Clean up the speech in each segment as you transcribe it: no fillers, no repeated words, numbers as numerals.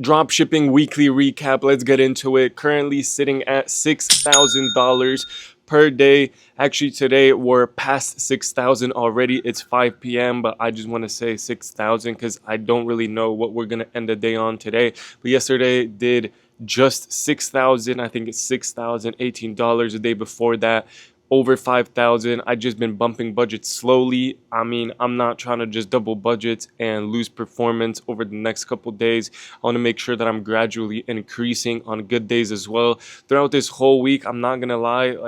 Dropshipping weekly recap. Let's get into it. Currently sitting at $6,000 per day. Actually, today we're past 6,000 already. It's 5 p.m., but I just want to say 6,000 because I don't really know what we're going to end the day on today. But yesterday did just 6,000. I think it's $6,018. The day before that, over 5,000. I just been bumping budgets slowly. I mean, I'm not trying to just double budgets and lose performance over the next couple days. I want to make sure that I'm gradually increasing on good days as well. Throughout this whole week, I'm not gonna lie,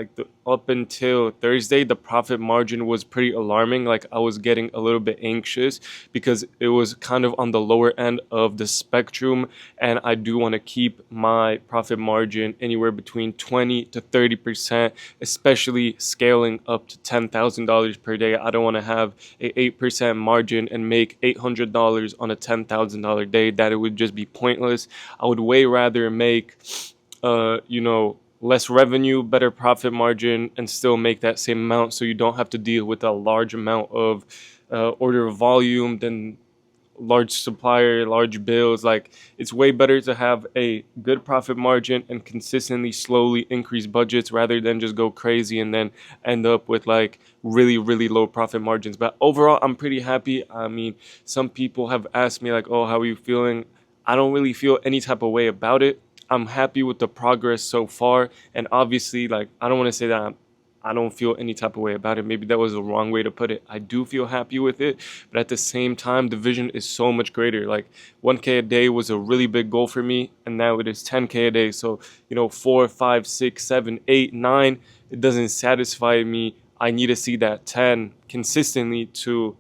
up until Thursday, the profit margin was pretty alarming. Like, I was getting a little bit anxious because it was kind of on the lower end of the spectrum, and I do want to keep my profit margin anywhere between 20 to 30%, especially scaling up to $10,000 per day. I don't want to have a 8% margin and make $800 on a $10,000 day. That it would just be pointless. I would way rather make less revenue, better profit margin, and still make that same amount, so you don't have to deal with a large amount of order volume, then large supplier, large bills. Like, it's way better to have a good profit margin and consistently slowly increase budgets rather than just go crazy and then end up with like really, really low profit margins. But overall, I'm pretty happy. I mean, some people have asked me like, oh, how are you feeling? I don't really feel any type of way about it. I'm happy with the progress so far. And obviously, like, I don't want to say that I don't feel any type of way about it. Maybe that was the wrong way to put it. I do feel happy with it, but at the same time, the vision is so much greater. Like, 1K a day was a really big goal for me, and now it is 10K a day. So, 4, 5, 6, 7, 8, 9, it doesn't satisfy me. I need to see that 10 consistently to,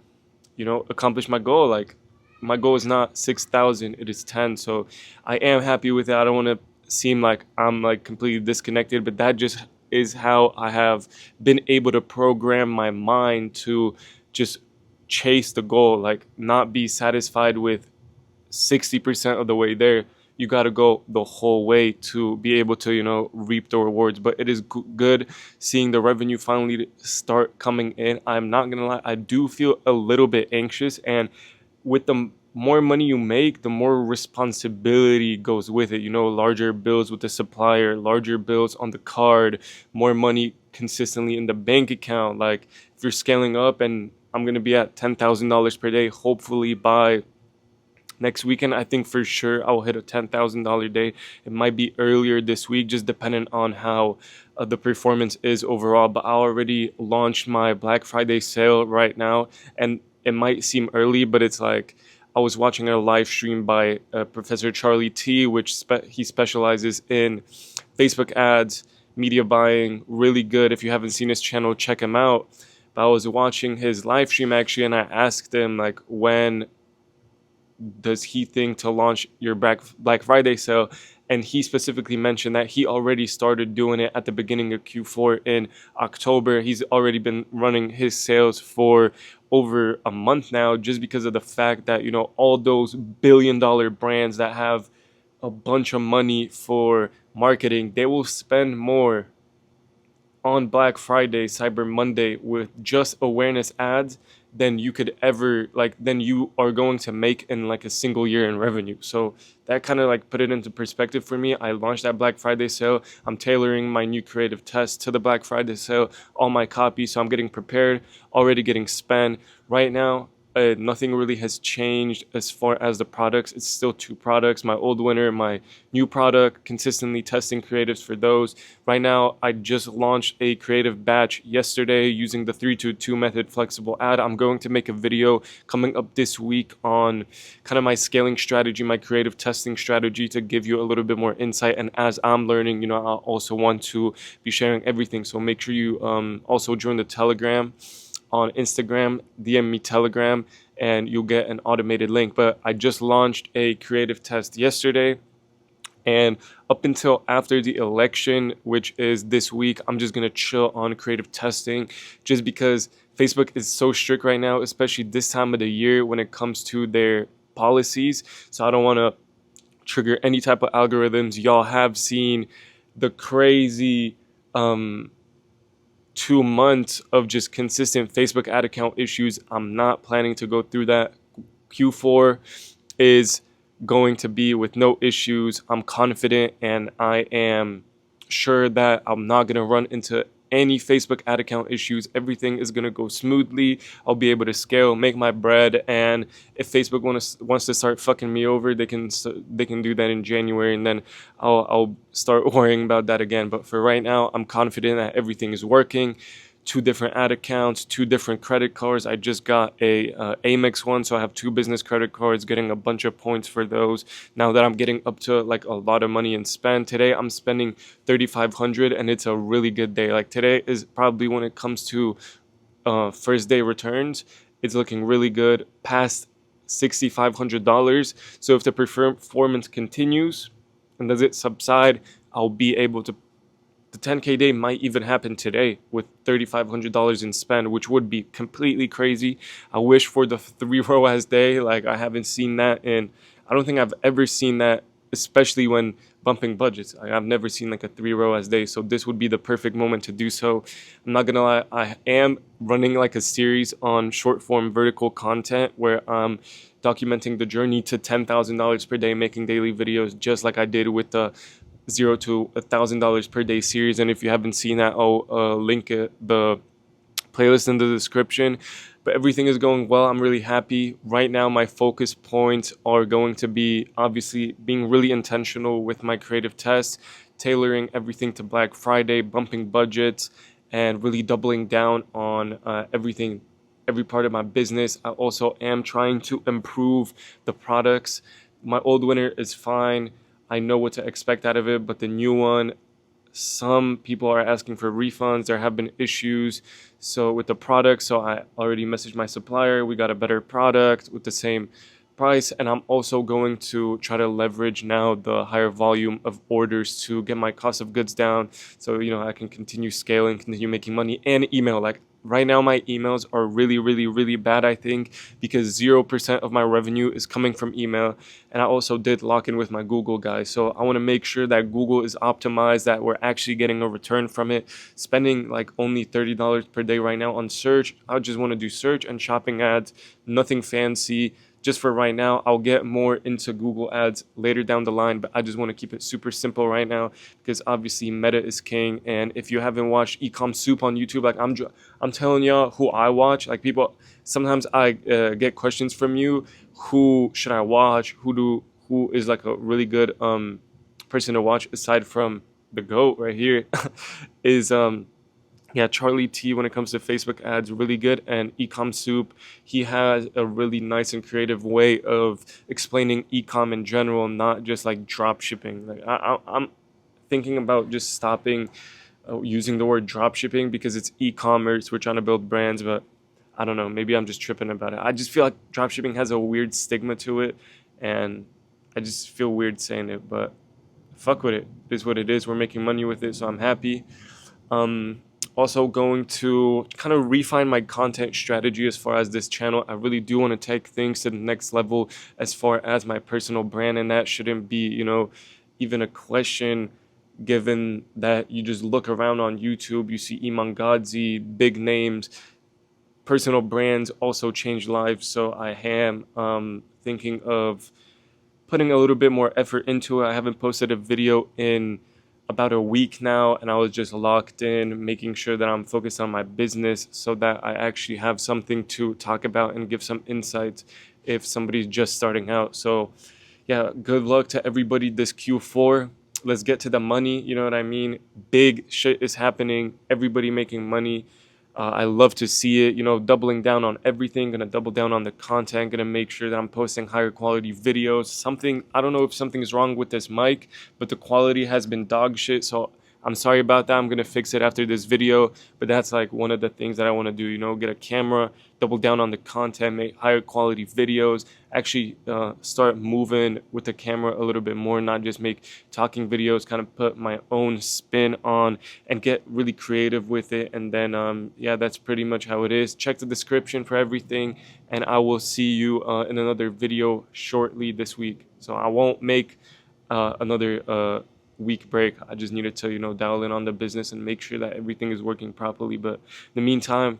accomplish my goal. Like, my goal is not 6,000, it is 10. So I am happy with it. I don't want to seem like I'm like completely disconnected, but that just is how I have been able to program my mind to just chase the goal, like not be satisfied with 60% of the way there. You got to go the whole way to be able to, reap the rewards. But it is good seeing the revenue finally start coming in. I'm not going to lie, I do feel a little bit anxious, and with the more money you make, the more responsibility goes with it. Larger bills with the supplier, larger bills on the card, more money consistently in the bank account. Like, if you're scaling up, and I'm going to be at $10,000 per day, hopefully by next weekend, I think for sure I'll hit a $10,000 day. It might be earlier this week, just depending on how the performance is overall. But I already launched my Black Friday sale right now, and it might seem early, but it's like, I was watching a live stream by Professor Charlie T, which he specializes in Facebook ads, media buying. Really good. If you haven't seen his channel, check him out. But I was watching his live stream actually, and I asked him like, when does he think to launch your Black Friday sale? And he specifically mentioned that he already started doing it at the beginning of Q4 in October. He's already been running his sales for over a month now, just because of the fact that, all those billion-dollar brands that have a bunch of money for marketing, they will spend more on Black Friday, Cyber Monday with just awareness ads than you could ever than you are going to make in like a single year in revenue. So that kind of like put it into perspective for me. I launched that Black Friday sale. I'm tailoring my new creative test to the Black Friday sale, all my copies. So I'm getting prepared, already getting spent right now. Nothing really has changed as far as the products. It's still 2 products, my old winner, my new product, consistently testing creatives for those. Right now, I just launched a creative batch yesterday using the 3-2-2 method flexible ad. I'm going to make a video coming up this week on kind of my scaling strategy, my creative testing strategy, to give you a little bit more insight. And as I'm learning, I also want to be sharing everything. So make sure you also join the Telegram on Instagram, DM me Telegram, and you'll get an automated link. But I just launched a creative test yesterday, and up until after the election, which is this week, I'm just gonna chill on creative testing, just because Facebook is so strict right now, especially this time of the year when it comes to their policies. So I don't want to trigger any type of algorithms. Y'all have seen the crazy 2 months of just consistent Facebook ad account issues. I'm not planning to go through that. Q4 is going to be with no issues. I'm confident, and I am sure that I'm not going to run into any Facebook ad account issues. Everything is going to go smoothly. I'll be able to scale, make my bread, and if Facebook wants to start fucking me over, they can do that in January, and then I'll start worrying about that again. But for right now, I'm confident that everything is working. Two different ad accounts, two different credit cards. I just got a Amex one, so I have two business credit cards, getting a bunch of points for those. Now that I'm getting up to like a lot of money in spend, today I'm spending 3,500, and it's a really good day. Like today is probably, when it comes to first day returns, it's looking really good, past $6,500. So if the performance continues and does it subside, I'll be able to, the 10K day might even happen today with $3,500 in spend, which would be completely crazy. I wish for the 3 ROAS day. Like, I haven't seen that in, I don't think I've ever seen that, especially when bumping budgets. I've never seen like a 3 ROAS day. So this would be the perfect moment to do so. I'm not gonna lie, I am running like a series on short form vertical content where I'm documenting the journey to $10,000 per day, making daily videos, just like I did with the $0 to $1,000 per day series. And if you haven't seen that, I'll link it, the playlist in the description. But everything is going well. I'm really happy. Right now, my focus points are going to be obviously being really intentional with my creative tests, tailoring everything to Black Friday, bumping budgets, and really doubling down on everything, every part of my business. I also am trying to improve the products. My old winner is fine. I know what to expect out of it, but the new one, some people are asking for refunds. There have been issues so with the product, so I already messaged my supplier. We got a better product with the same price, and I'm also going to try to leverage now the higher volume of orders to get my cost of goods down, so I can continue scaling, continue making money. And email, like right now my emails are really, really, really bad, I think, because 0% of my revenue is coming from email. And I also did lock in with my Google guys, so I want to make sure that Google is optimized, that we're actually getting a return from it. Spending like only $30 per day right now on search. I just want to do search and shopping ads, nothing fancy. Just for right now, I'll get more into Google ads later down the line, but I just want to keep it super simple right now, because obviously meta is king. And if you haven't watched Ecom Soup on YouTube, like I'm telling y'all who I watch. Like, people, sometimes I get questions from you, who should I watch, who is like a really good person to watch aside from the GOAT right here. Is yeah, Charlie T, when it comes to Facebook ads, really good. And Ecom Soup, he has a really nice and creative way of explaining ecom in general, not just like drop shipping. Like, I'm thinking about just stopping using the word drop shipping, because it's e-commerce. We're trying to build brands, but I don't know. Maybe I'm just tripping about it. I just feel like drop shipping has a weird stigma to it, and I just feel weird saying it. But fuck with it. It is what it is. We're making money with it, so I'm happy. Um, Also going to kind of refine my content strategy as far as this channel. I really do want to take things to the next level as far as my personal brand, and that shouldn't be, even a question, given that you just look around on YouTube, you see Iman Gadzi, big names. Personal brands also change lives, so I am thinking of putting a little bit more effort into it. I haven't posted a video in about a week now, and I was just locked in, making sure that I'm focused on my business so that I actually have something to talk about and give some insights if somebody's just starting out. So yeah, good luck to everybody this Q4. Let's get to the money, you know what I mean? Big shit is happening, everybody making money. I love to see it, doubling down on everything, gonna double down on the content, gonna make sure that I'm posting higher quality videos. I don't know if something's wrong with this mic, but the quality has been dog shit, so I'm sorry about that. I'm gonna fix it after this video, but that's like one of the things that I want to do, get a camera, double down on the content, make higher quality videos, actually start moving with the camera a little bit more, not just make talking videos, kind of put my own spin on and get really creative with it. And then yeah, that's pretty much how it is. Check the description for everything, and I will see you in another video shortly this week. So I won't make another week break. I just needed to dial in on the business and make sure that everything is working properly. But in the meantime,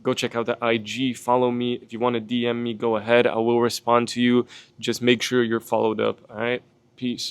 Go check out the IG, follow me. If you want to DM me, go ahead. I will respond to you. Just make sure you're followed up. All right. Peace.